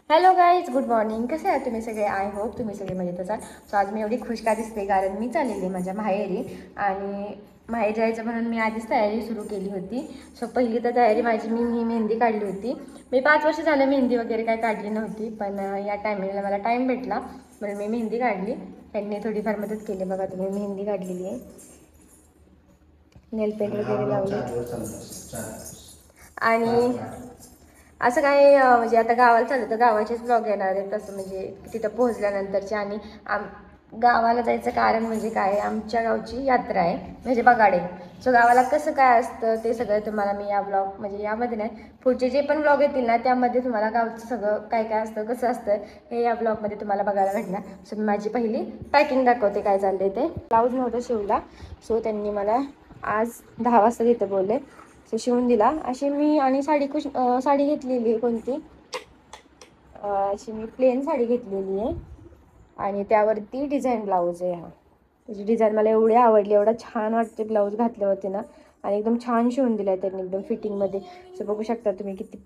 Hello guys, good morning. कसे आहात तुम्ही सगळे? आय होप तुम्ही सगळे मजेत असाल. सो आज मी एवढी खुश का दिसते कारण मी चाललेली माझ्या माहेरी. आणि माहेर जायचं म्हणून मी आधीच तयारी सुरू केली होती. सो पहिली तर तयारी माझी मी मेहंदी काढली होती. मी 5 वर्ष झालं मेहंदी वगैरे काय काढली नव्हती, पण या टायमिंगला मला टाईम भेटला म्हणून मी मेहंदी काढली. त्यांनी थोडीफार मदत केली. बघा तुम्ही, मेहंदी काढलेली आहे, नेल पेंट वगैरे लावली. आणि असं काय म्हणजे आता गावाला चाललं तर गावाचेच ब्लॉग येणार आहेत, तसं म्हणजे तिथं पोहोचल्यानंतरचे. आणि गावाला जायचं कारण म्हणजे काय, आमच्या गावची यात्रा आहे म्हणजे बगाडे. सो गावाला कसं काय असतं ते सगळं तुम्हाला मी या ब्लॉग म्हणजे यामध्ये नाही, पुढचे जे पण ब्लॉग येतील ना त्यामध्ये तुम्हाला गावचं सगळं काय काय असतं, कसं असतं हे या ब्लॉगमध्ये तुम्हाला बघायला भेटणार. सो मी माझी पहिली पॅकिंग दाखवते काय चाललंय ते. ब्लाऊज नव्हतं शिवला, सो त्यांनी मला आज 10 वाजता तिथं बोलले, सो शिवून दिला. अशी मी आणि साडी घेतलेली आहे कोणती, अशी मी प्लेन साडी घेतलेली आहे आणि त्यावरती डिझाईन ब्लाऊज आहे. हा त्याची डिझाईन मला एवढी आवडली, एवढा छान वाटते ब्लाऊज घातल्यावरती ना. आणि एकदम छान शिवून दिला आहे त्यांनी, एकदम फिटिंगमध्ये. सो बघू शकता तुम्ही किती.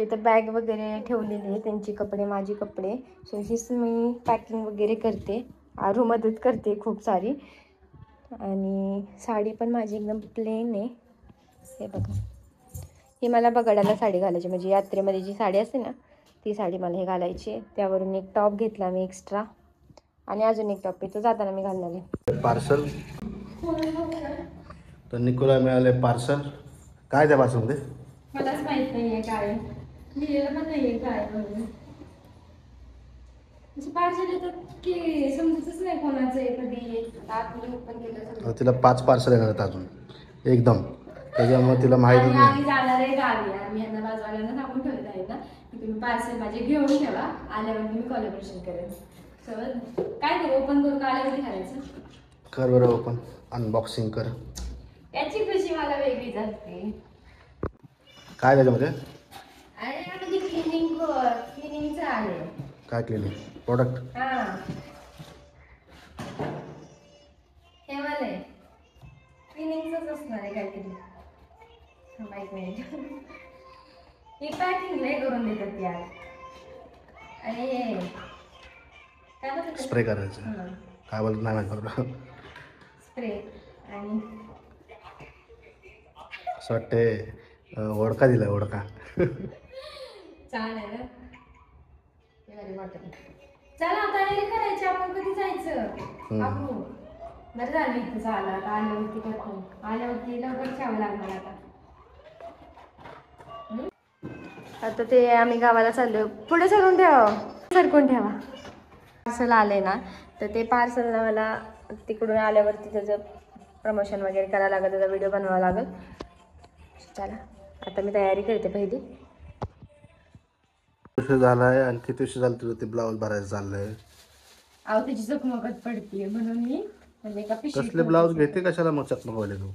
इथं बॅग वगैरे ठेवलेली आहे, त्यांची कपडे, माझी कपडे. सो हीच मी पॅकिंग वगैरे करते, आरू मदत करते खूप सारी. आणि साडी पण माझी एकदम प्लेन आहे. हे बघा, ही मला बगाडाला साडी घालायची, म्हणजे यात्रेमध्ये जी साडी असते ना ती साडी मला हे घालायची. त्यावरून एक टॉप घेतला मी एक्स्ट्रा, आणि अजून एक टॉप इथं जाताना मी घालणार आहे. पार्सल तर निकोला मिळाले पार्सल. काय त्या पार्सलमध्ये? मलाच माहित नाहीये काय, लिहिलेलं पण नाहीये काय म्हणून. पार्सल येतात की समजतच नाही कोणाचं आहे, कधी आतमध्ये ओपन केलं. तिला 5 पार्सल येणार आहेत अजून एकदम, त्याच्यामुळे तिला माहिती आणि नाही. आम्ही जाणार आहे गावी. आम्ही यांना बाजूवाल्यांना सांगून ठेवत आहे ना की तुम्ही पार्सल माझे घेऊन ठेवा, आल्यावर मी कोलॅबोरेशन करेन. सो काय करू, ओपन करू का आल्यावरती करायचं? कर बरं ओपन, अनबॉक्सिंग कर. याची खुशी मला वेगळीच असते. काय त्याच्यामध्ये? अरे म्हणजे क्लिनिंगचं आहे. काय क्लिनिंग प्रोडक्ट? हां, हे वाले क्लिनिंगचंच असणार आहे काहीतरी. माहीत नाही. ही पॅकिंग लय करून देतात यार. आणि काय बोलतात स्प्रे करायचं. काय बोलत नाही माहिती बरोबर. स्प्रे. आणि असं वाटते ओळखा दिला, ओळखा. छान आहे ना. चला तयारी करायची, आपण कधी जायचं? आपण बरं झालं इथं झालं. आता आल्यावरती करतो, आल्यावरती लवकर ठेवावं लागणार आता. आता ते आम्ही गावाला चाललो, पुढे सरकून ठेवा, सरकून ठेवा. पार्सल आले ना, तर ते पार्सलला मला तिकडून आल्यावरती त्याचं प्रमोशन वगैरे करावं लागेल, त्याचा व्हिडिओ बनवावा लागेल. चला आता मी तयारी करते पहिली. उशीर झालाय आणि किती उशीर झालं तुझं ते ब्लाऊज भरायचं चाललंय? अहो त्याची चकमकत पडतीये म्हणून मी म्हणजे का पिशवी कसले ब्लाऊज घेते कशाला मग चकमकवाले तू?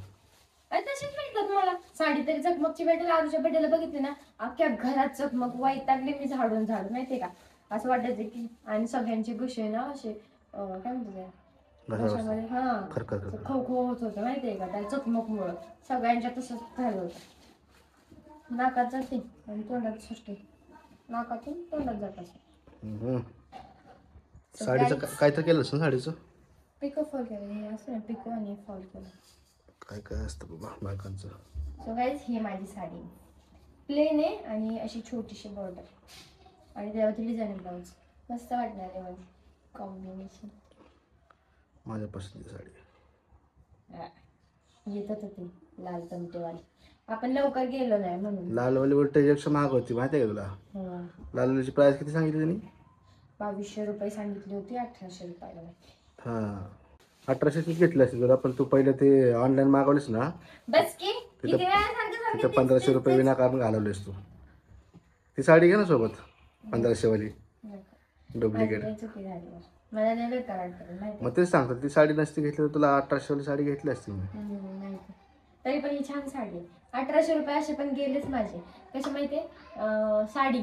तशीच भेटतात मला. साडी तरी चकमकची भेटेल, आरुच्या भेटेला बघितली ना अख्ख्या घरात चकमक, वैतागली मी झाडून झाडून, माहितीये का. असं वाटायचं की, आणि सगळ्यांचे घुशे ना असे काय म्हणतात घशामध्ये, हा खो खो होत होतं माहितीये का, त्या चकमकमुळं सगळ्यांच्या तसंच झालं होतं. नाकात जाते आणि तोंडात सुटते, नाकातून तोंडात जात असं. साडीचं काय तर केलंस ना साडीचं? पिको फॉल केलं, हे असं ना पिको आणि फॉल केलं. काय काय असतं बाबा बायकांचं. सो गाईज, ही माझी साडी प्लेन आहे आणि अशी छोटीशी बॉर्डर, आणि त्यावरती डिझाईन ब्लाऊज. मस्त वाटणार आहे माझी कॉम्बिनेशन. माझ्या पसंतीची साडी येत होतं ते लाल तमटेवाली, आपण लवकर गेलो नाही म्हणून. लालवाली उलट त्याच्यापेक्षा महाग होती, माहिती आहे का तुला? लालवालीची प्राइस किती सांगितली त्यांनी? 2200 रुपये सांगितली होती, 1800 रुपयाला. हां, 1800ची घेतली असती जर आपण. तू पहिले ते ऑनलाईन मागवलीस ना, बस की तिथं 1500 रुपये विनाकारण घालवलेस तू. ती साडी घे ना सोबत 1500 वाली डुप्लिकेट. मला नाही बेकार वाटतं. मग तेच सांगतो, ती साडी नसती घेतली तर तुला 1800 वाली साडी घेतली असती मी. तरी पण ही छान साडी. 1800 रुपये असे पण गेलेच माझे. कसे माहितीये, साडी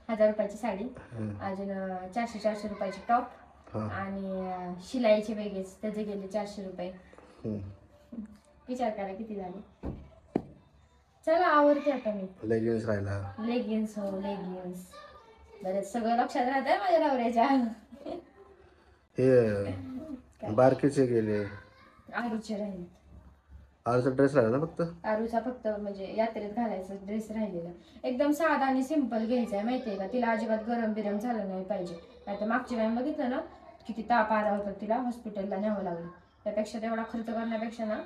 1000 रुपयाची साडी, अजून 400 रुपयाची टॉप, आणि शिलाईचे वेगळेच त्याचे गेले 400 रुपये. विचार करा किती झाले. चला आवडते आता मी. लेगिन्स राहिला. लेगिन्स, हो लेगिन्स बरं सगळं लक्षात राहतंय माझ्या नवऱ्याच्या. हे बारकेचे गेले. आरूचे राहिले. आरूचा ड्रेस राहिला ना फक्त. आरूचा फक्त म्हणजे यात्रेत घालायचा ड्रेस राहिलेला. एकदम साधा आणि सिंपल घ्यायचा आहे माहितीये का. तिला अजिबात गरम बिरम झालं नाही पाहिजे. नाही तर मागच्या वेळी बघितलं ना किती ताप आला होता, तिला हॉस्पिटलला न्यावं लागलं. त्यापेक्षा तेवढा खर्च करण्यापेक्षा ना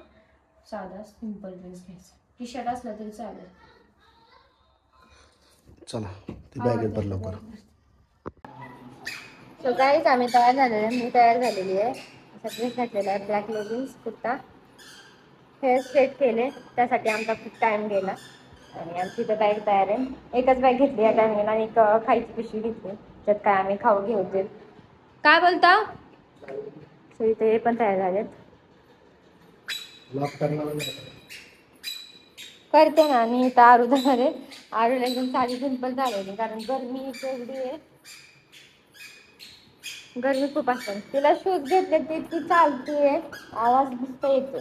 साधा सिंपल ड्रेस घ्यायचा. टी शर्ट असलं तरी चालेल. चला ती बॅगेत भर लवकर. सो गाईज आम्ही तयार झालेलो आहे. मी तयार झालेली आहे. असा ड्रेस घातलेला आहे, black leggings, kurta. Hair straight केले, त्यासाठी आमचा खूप टाइम गेला. आणि आमची इथं बॅग तयार आहे. एकच बॅग घेतली या टायमिंगला आणि एक खायची पिशवी घेतली, त्यात काय आम्ही खाऊ घेऊ. काय बोलता. सो इथे हे पण तयार झालेत. करते ना. आणि इथं आरू जाणार आहे. आरूला एकदम साधी सिंपल झालेली, कारण गरमी एवढी आहे. गरमी खूप असते. तिला शूज घेतले ते ती चालतीये, आवाज मस्त येतो.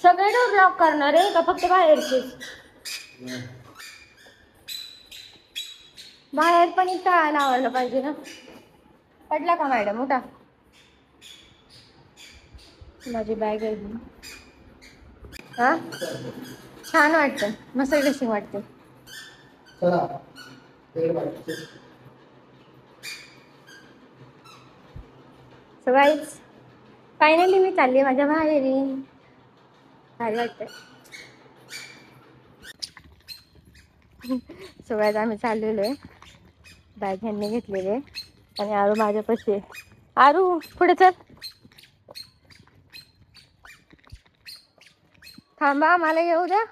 सगळे डोर लॉक करणार आहे का फक्त बाहेरचे. बाहेर पण इथं लावायला पाहिजे ना. पडला का मॅडम. उठा. माझी बॅग आहे. हा छान वाटतं, मस्त ड्रेसिंग वाटते. सो गाईज फायनली मी चालली माझ्या माहेरी. भारी वाटतंय. सो गाईज आम्ही चाललेलो आहे. बॅग ह्यांनी घेतलेली आहे आणि आरू माझ्यापाशी आहे. आरू पुढे चल. थांबा मला येऊ द्या.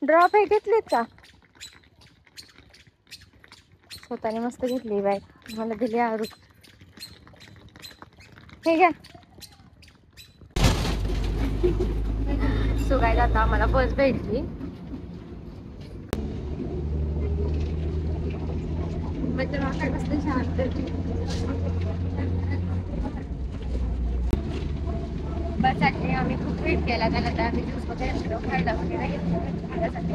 ड्रॉप हे घेतलेत का. स्वतःने मस्त घेतली बॅग, मला दिली आरू. हे घ्या. सो गाईज आता आम्हाला बस भेटली. मस्त शांत. बससाठी आम्ही खूप वेट केला. त्यानंतर आम्ही ज्यूस वगैरे खायला वगैरे घेतलं खाण्यासाठी.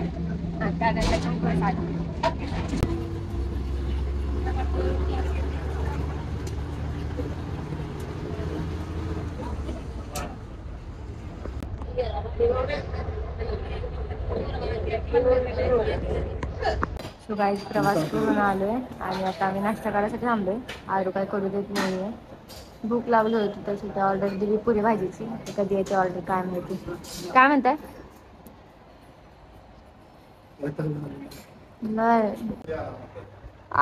त्यानंतर मग बस आली. सो गाईज प्रवास करून आलोय आणि आता आम्ही नाश्ता करायसाठी थांबलोय. आरू काय करू देत नाहीये. भूक लागली होती तर सुद्धा ऑर्डर दिली पुरी भाजीची. कधी याची ऑर्डर काय माहिती. काय म्हणताय. नाही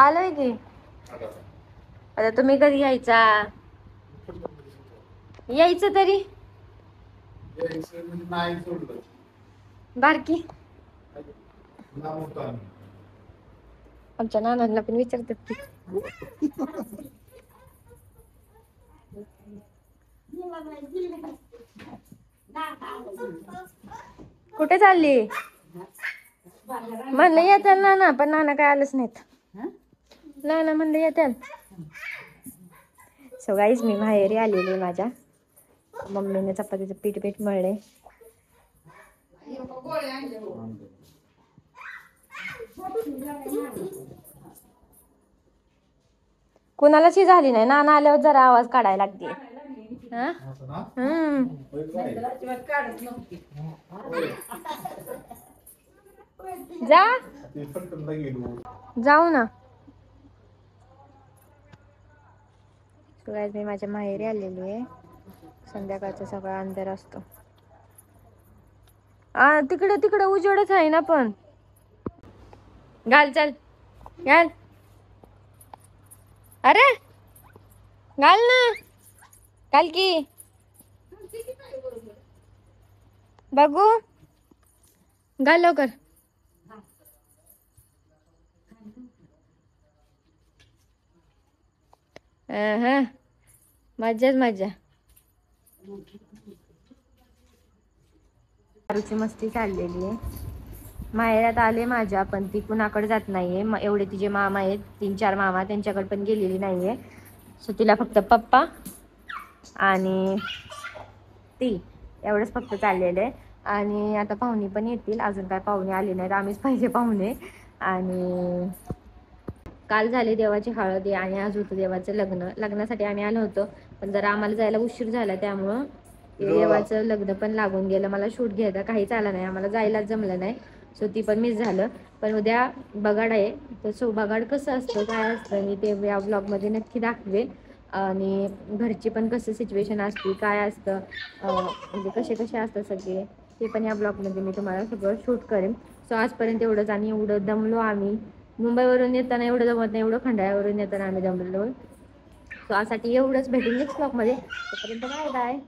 आलोय की. आता तुम्ही कधी यायचं तरी. बारकी आमच्या नानांना पण विचारतात की. कुठे चालली. म्हणलं येत्याल नाना, पण नाना काय आलंच नाहीत. नाना म्हणलं येत्याल. सो गाईज मी माहेरी आलेली माझ्या. मम्मीने चपातीचं पीठ मळले. कुणालाची झाली नाही. नाना आल्यावर जरा आवाज काढायला लागते. जा जाऊ ना. मी माझ्या माहेरी आलेली आहे. संध्याकाळचा सगळा अंधार असतो. तिकडे उजेडच आहे ना. पण घाल चल घाल. अरे घाल ना. घाल की बघू. घाल लवकर. मज्जाच मज्जा. आरूची मस्ती चाललेली आहे. माहेरात आले माझ्या, पण ती कुणाकडे जात नाहीये. एवढे तिचे मामा आहेत, 3-4 मामा, त्यांच्याकडे पण गेलेली नाहीये. सो तिला फक्त पप्पा आणि ती एवढंच फक्त चाललेलं आहे. आणि आता पाहुणे पण येतील, अजून काय पाहुणे आले नाहीत, आम्हीच पाहिजे पाहुणे. आणि काल झाले देवाची हळद आणि आज होतं देवाचं लग्न. लग्नासाठी आम्ही आलो होतो, पण जरा आम्हाला जायला उशीर झाला, त्यामुळं ते देवाचं लग्न पण लागून गेलं. मला शूट घ्यायला काहीच आलं नाही, आम्हाला जायलाच जमलं नाही, सो ती पण मिस झालं. पण उद्या बगाड आहे, तर सो बगाड कसं असतं काय असतं मी ते या ब्लॉगमध्ये नक्की दाखवेन. आणि घरची पण कसं सिच्युएशन असते काय असतं, म्हणजे कसे कसे असतात सगळे, ते पण या ब्लॉगमध्ये मी तुम्हाला सगळं शूट करेन. सो आजपर्यंत एवढंच. आणि एवढं दमलो आम्ही, मुंबईवरून येताना एवढं जमत नाही, एवढं खंडाळ्यावरून येताना आम्ही दमलो. सो यासाठी एवढंच, भेटून नेक्स्ट ब्लॉगमध्ये. तोपर्यंत बाय बाय.